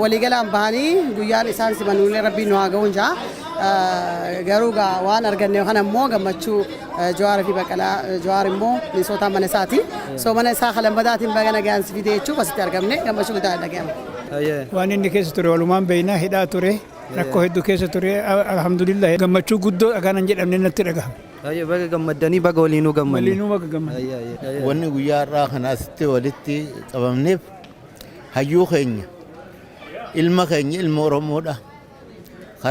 waliigalaan bahanii guyyaan isaan simanuulee rabbiin nu haa ga'uun jaa garuu waan arganne kana immoo gammachuu Jawaarii fi Baqqalaa Jawaar immoo Minnesota mana isaati so mana isaa Halambadaatiin bagana gaansi fidee jechuuf asitti argamne gammachuu guddaa dhaga'ama. Waan inni keessa ture walumaan beeynaa hidhaa ture rakkoo hedduu keessa ture alhamdulillah gammachuu guddoo dhagaanan jedhamne natti dhagahama. Baga gammadanii baga waliinuu gammadanii. Waliinuu baga gammadanii. Wanni guyyaa irraa kana asitti walitti qabamneef hayyuu keenya ilma keenya ilma Oromoodha.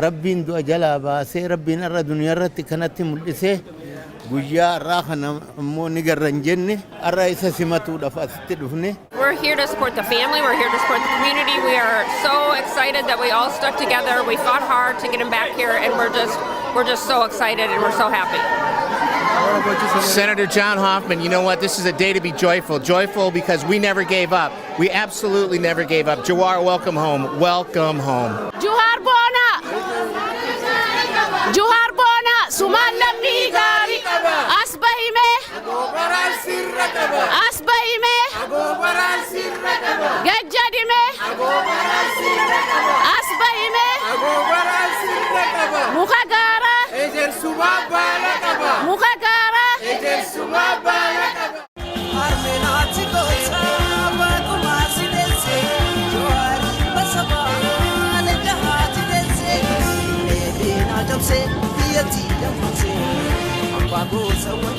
Rabbiin du'a jalaa baasee rabbiin irra duniyaa irratti kanatti mul'isee guyyaa irraa kana immoo ni garran jenne irra isa simatuudhaaf asitti dhufne. We're here to support the family, we're here to support the community. We are so excited that we all stuck together. We fought hard to get him back here and we're just so excited and we're so happy. Senator John Hoffman, you know what? This is a day to be joyful. Joyful because we never gave up. We absolutely never gave up. Jawar, welcome home. Welcome home. Johar Bona! Johar Bona! Suman lamni gari! Asbahime! Asbahime! Gajjadime! Asbahime! Mukhagara! Mukhagara! Armenati kota bakumasi delse Jawari basaba lehati delse Medina jabse biyati yamse Ambago sawa